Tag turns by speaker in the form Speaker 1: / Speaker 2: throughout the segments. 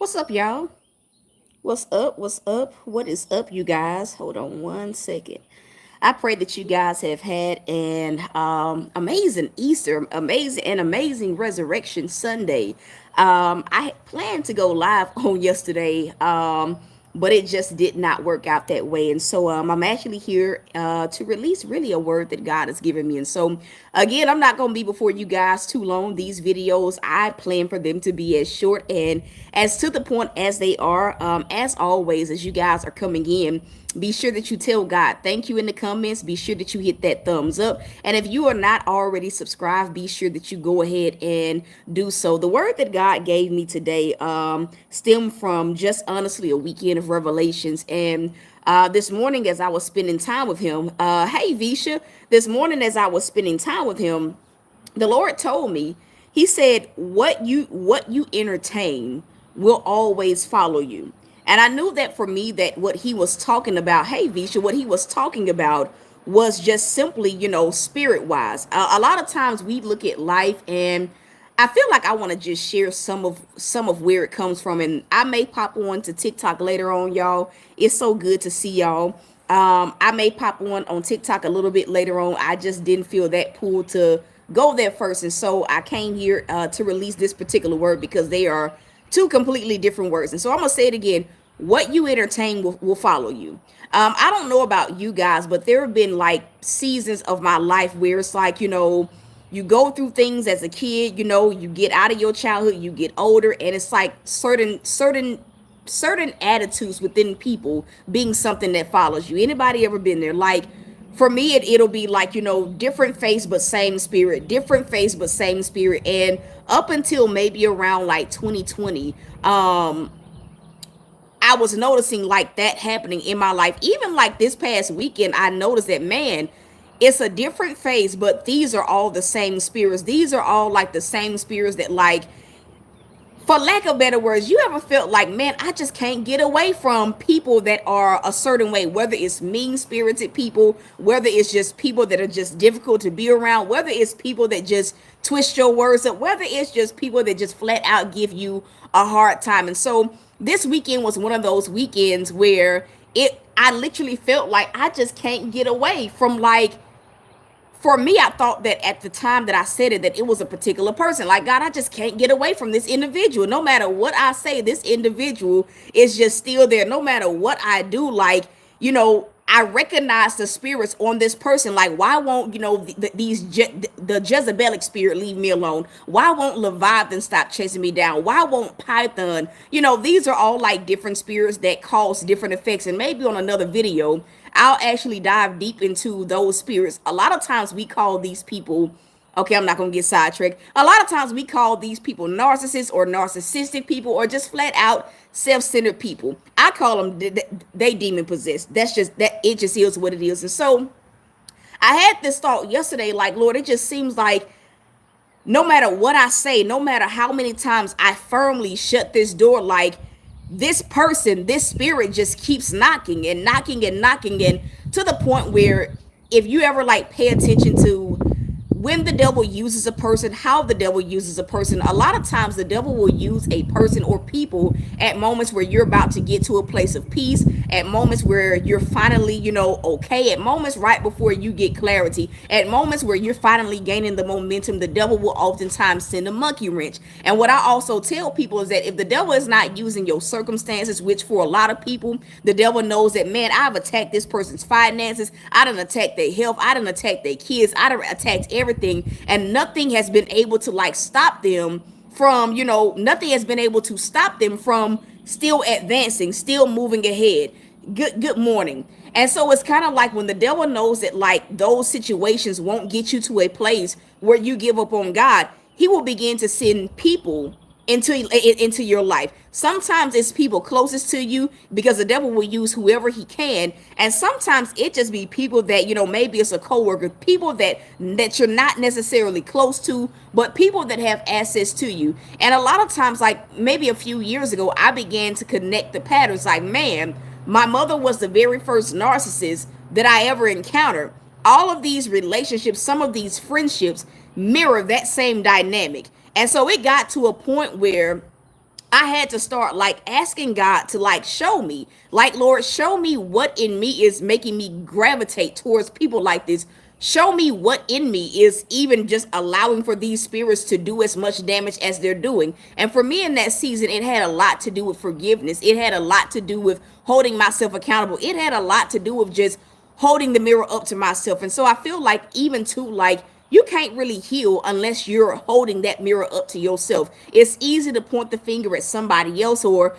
Speaker 1: What's up, y'all? What's up? What's up? What is up, you guys? Hold on one second. I pray that you guys have had an amazing Easter, amazing Resurrection Sunday. I had planned to go live on yesterday, but it just did not work out that way. And so I'm actually here to release really a word that God has given me. And so again, I'm not going to be before you guys too long. These videos, I plan for them to be as short and as to the point as they are. As always, as you guys are coming in, be sure that you tell God thank you in the comments. Be sure that you hit that thumbs up. And if you are not already subscribed, be sure that you go ahead and do so. The word that God gave me today stemmed from just honestly a weekend of revelations. And this morning, as I was spending time with him, hey Visha, this morning as I was spending time with him, the Lord told me, he said, what you entertain will always follow you. And I knew that for me, that what he was talking about, hey Visha, what he was talking about was just simply, spirit wise. A lot of times we look at life, and I feel like I want to just share some of where it comes from. And I may pop on to TikTok later on, y'all. It's so good to see y'all. I may pop on TikTok a little bit later on. I just didn't feel that pull to go there first, and so I came here to release this particular word because they are two completely different words. And so I'm gonna say it again: what you entertain will follow you. I don't know about you guys, but there have been like seasons of my life where it's like, you go through things as a kid, you get out of your childhood, you get older, and it's like certain attitudes within people being something that follows you. Anybody ever been there? Like, for me, it'll be like, different face but same spirit, different face but same spirit. And up until maybe around like 2020, I was noticing like that happening in my life. Even like this past weekend, I noticed that, man, it's a different face, but these are all the same spirits. These are all like the same spirits that, like, for lack of better words, you ever felt like, man, I just can't get away from people that are a certain way, whether it's mean spirited people, whether it's just people that are just difficult to be around, whether it's people that just twist your words up, whether it's just people that just flat out give you a hard time. And so this weekend was one of those weekends where I literally felt like I just can't get away from, like, for me, I thought that at the time that I said it, that it was a particular person. Like, God, I just can't get away from this individual. No matter what I say, this individual is just still there. No matter what I do, like, I recognize the spirits on this person. Like, why won't, the Jezebelic spirit leave me alone? Why won't Leviathan stop chasing me down? Why won't Python? These are all like different spirits that cause different effects. And maybe on another video, I'll actually dive deep into those spirits. A lot of times we call these people, okay, I'm not going to get sidetracked. A lot of times we call these people narcissists or narcissistic people or just flat out self-centered people. I call them, they demon possessed. That's just, that it just is what it is. And so I had this thought yesterday, like, Lord, it just seems like no matter what I say, no matter how many times I firmly shut this door, like, this person, this spirit just keeps knocking and knocking and knocking, and to the point where, if you ever like pay attention to when the devil uses a person, how the devil uses a person, a lot of times the devil will use a person or people at moments where you're about to get to a place of peace, at moments where you're finally, okay, at moments right before you get clarity, at moments where you're finally gaining the momentum. The devil will oftentimes send a monkey wrench. And what I also tell people is that if the devil is not using your circumstances, which for a lot of people, the devil knows that, man, I've attacked this person's finances, I done attacked their health, I done attacked their kids, I done attacked everything, and nothing has been able to like stop them from, nothing has been able to stop them from still advancing, still moving ahead. Good morning. And so it's kind of like when the devil knows that like those situations won't get you to a place where you give up on God, he will begin to send people into your life. Sometimes it's people closest to you, because the devil will use whoever he can, and sometimes it just be people that, maybe it's a coworker, people that you're not necessarily close to, but people that have access to you. And a lot of times, like maybe a few years ago, I began to connect the patterns. Like, man, my mother was the very first narcissist that I ever encountered. All of these relationships, some of these friendships mirror that same dynamic. And so it got to a point where I had to start like asking God to like show me, like, Lord, show me what in me is making me gravitate towards people like this. Show me what in me is even just allowing for these spirits to do as much damage as they're doing. And for me in that season, it had a lot to do with forgiveness. It had a lot to do with holding myself accountable. It had a lot to do with just holding the mirror up to myself. And so I feel like even too, like, you can't really heal unless you're holding that mirror up to yourself. It's easy to point the finger at somebody else, or,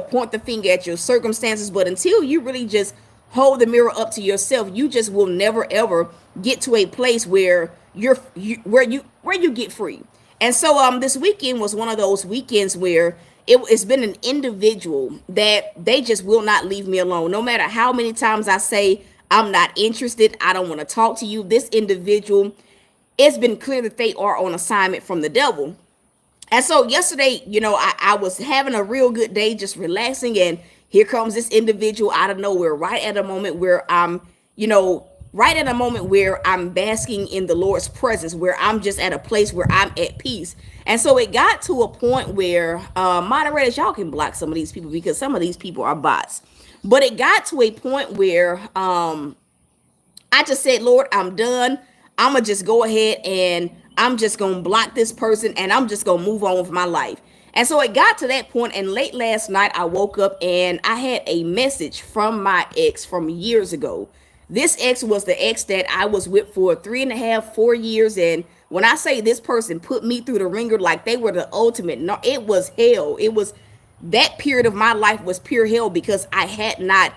Speaker 1: point the finger at your circumstances. But until you really just hold the mirror up to yourself, you just will never ever get to a place where where you get free. And so this weekend was one of those weekends where it's been an individual that they just will not leave me alone. No matter how many times I say I'm not interested, I don't want to talk to you, this individual, it's been clear that they are on assignment from the devil. And so yesterday, I was having a real good day, just relaxing, and here comes this individual out of nowhere, right at a moment where right at a moment where I'm basking in the Lord's presence, where I'm just at a place where I'm at peace. And so it got to a point where moderators, y'all can block some of these people because some of these people are bots. But it got to a point where I just said, Lord, I'm done. I'm going to just go ahead and I'm just going to block this person and I'm just going to move on with my life. And so it got to that point, and late last night I woke up and I had a message from my ex from years ago. This ex was the ex that I was with for 3.5, 4 years. And when I say this person put me through the ringer, like they were the ultimate, no, it was hell. It was, that period of my life was pure hell because I had not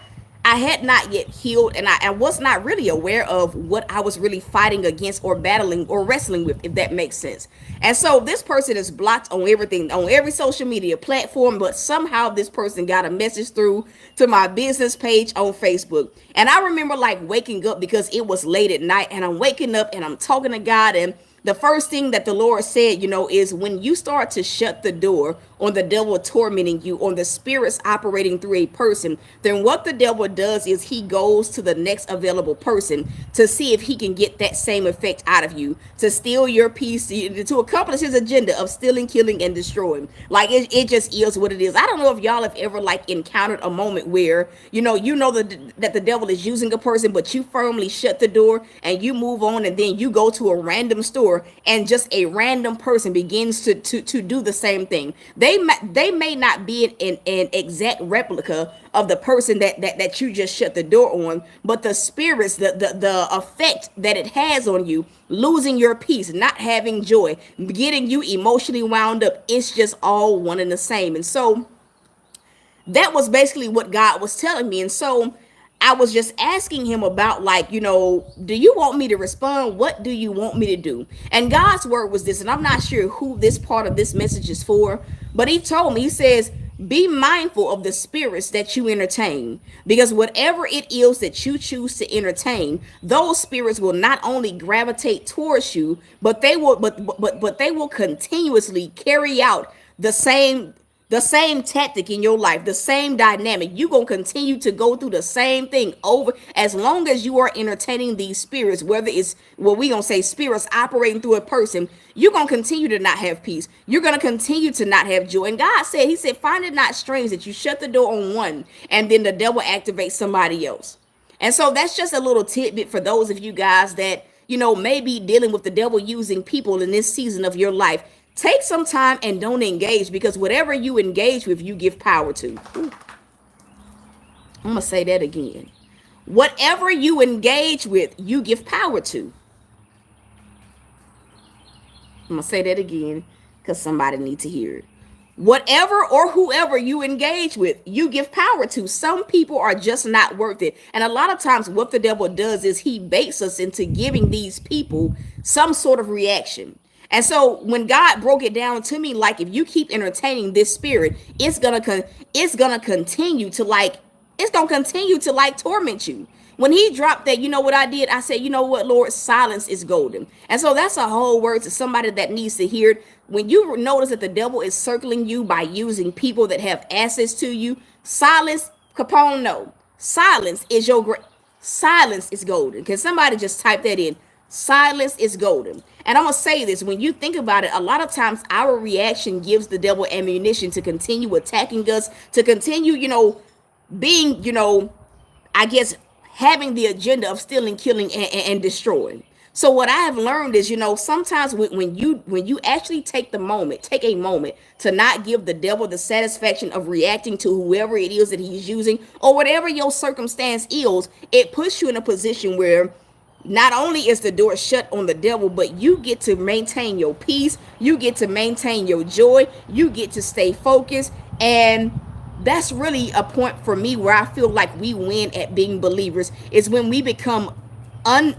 Speaker 1: yet healed, and I was not really aware of what I was really fighting against or battling or wrestling with, if that makes sense. And so this person is blocked on everything, on every social media platform, but somehow this person got a message through to my business page on Facebook. And I remember like waking up because it was late at night, and I'm waking up and I'm talking to God, and the first thing that the Lord said, is when you start to shut the door on the devil tormenting you, on the spirits operating through a person, then what the devil does is he goes to the next available person to see if he can get that same effect out of you, to steal your peace, to accomplish his agenda of stealing, killing, and destroying. Like it just is what it is. I don't know if y'all have ever like encountered a moment where, that the devil is using a person, but you firmly shut the door and you move on, and then you go to a random store and just a random person begins to do the same thing. They may not be an exact replica of the person that you just shut the door on, but the spirits, the effect that it has on you, losing your peace, not having joy, getting you emotionally wound up, it's just all one and the same. And so that was basically what God was telling me. And so I was just asking him about, like, do you want me to respond? What do you want me to do? And God's word was this, and I'm not sure who this part of this message is for, but he told me, he says, be mindful of the spirits that you entertain, because whatever it is that you choose to entertain, those spirits will not only gravitate towards you, but they will but they will continuously carry out the same tactic in your life, the same dynamic. You're going to continue to go through the same thing over as long as you are entertaining these spirits, whether it's what we going to say spirits operating through a person. You're going to continue to not have peace. You're going to continue to not have joy. And God said, he said, find it not strange that you shut the door on one and then the devil activates somebody else. And so that's just a little tidbit for those of you guys that, may be dealing with the devil using people in this season of your life. Take some time and don't engage, because whatever you engage with, you give power to. Ooh. I'm going to say that again. Whatever you engage with, you give power to. I'm going to say that again because somebody needs to hear it. Whatever or whoever you engage with, you give power to. Some people are just not worth it. And a lot of times what the devil does is he baits us into giving these people some sort of reaction. And so when God broke it down to me, like, if you keep entertaining this spirit, it's gonna continue to torment you. When he dropped that, you know what I did? I said, you know what, Lord, silence is golden. And so that's a whole word to somebody that needs to hear it. When you notice that the devil is circling you by using people that have access to you, silence, Capone, no. Silence is golden. Can somebody just type that in? Silence is golden. And I'm going to say this, when you think about it, a lot of times our reaction gives the devil ammunition to continue attacking us, to continue, being, I guess, having the agenda of stealing, killing, and destroying. So what I have learned is, sometimes when you actually take a moment to not give the devil the satisfaction of reacting to whoever it is that he's using, or whatever your circumstance is, it puts you in a position where not only is the door shut on the devil, but you get to maintain your peace, you get to maintain your joy, you get to stay focused. And that's really a point for me where I feel like we win at being believers, is when we become un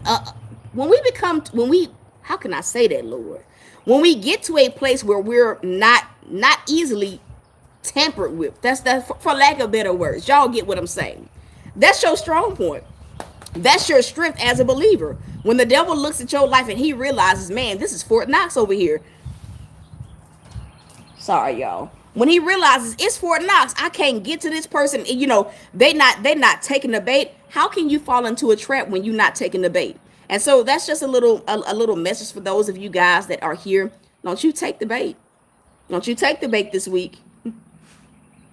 Speaker 1: when we how can I say that, Lord? When we get to a place where we're not easily tampered with. That's for lack of better words. Y'all get what I'm saying? That's your strong point. That's your strength as a believer. When the devil looks at your life and he realizes, man, this is Fort Knox over here. Sorry, y'all. When he realizes it's Fort Knox, I can't get to this person. They not taking the bait. How can you fall into a trap when you're not taking the bait? And so that's just a little message for those of you guys that are here. Don't you take the bait. Don't you take the bait this week.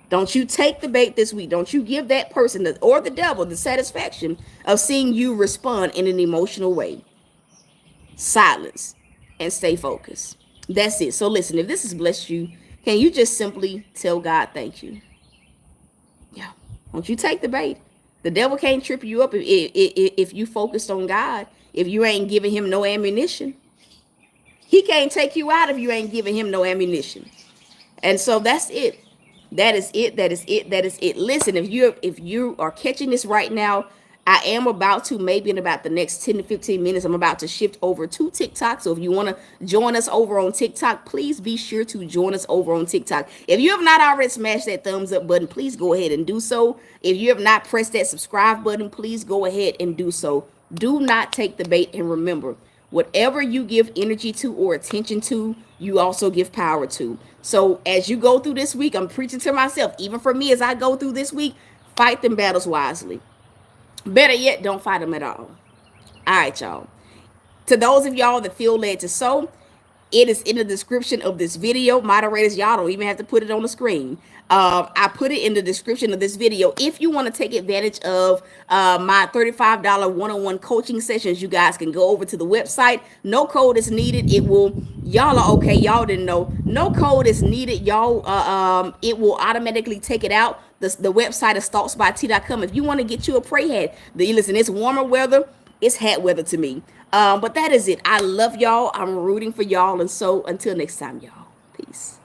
Speaker 1: Don't you take the bait this week. Don't you give that person or the devil the satisfaction of seeing you respond in an emotional way. Silence and stay focused. That's it. So listen, if this has blessed you, can you just simply tell God thank you? Yeah. Don't you take the bait. The devil can't trip you up if you focused on God, if you ain't giving him no ammunition. He can't take you out if you ain't giving him no ammunition. And so that's it. That is it. That is it. That is it. Listen, if you are catching this right now, I am about to, maybe in about the next 10 to 15 minutes, I'm about to shift over to TikTok. So if you want to join us over on TikTok, please be sure to join us over on TikTok. If you have not already smashed that thumbs up button, please go ahead and do so. If you have not pressed that subscribe button, please go ahead and do so. Do not take the bait. And remember, whatever you give energy to or attention to, you also give power to. So as you go through this week, I'm preaching to myself, even for me as I go through this week, fight them battles wisely. Better yet, don't fight them at all. All right, y'all. To those of y'all that feel led to sow, it is in the description of this video. Moderators, y'all don't even have to put it on the screen. I put it in the description of this video. If you want to take advantage of my $35 one-on-one coaching sessions, you guys can go over to the website. No code is needed. Y'all are okay. Y'all didn't know. No code is needed. Y'all, it will automatically take it out. The website is thoughtsbyT.com. If you want to get you a pray hat, listen, it's warmer weather. It's hat weather to me. But that is it. I love y'all. I'm rooting for y'all. And so until next time, y'all. Peace.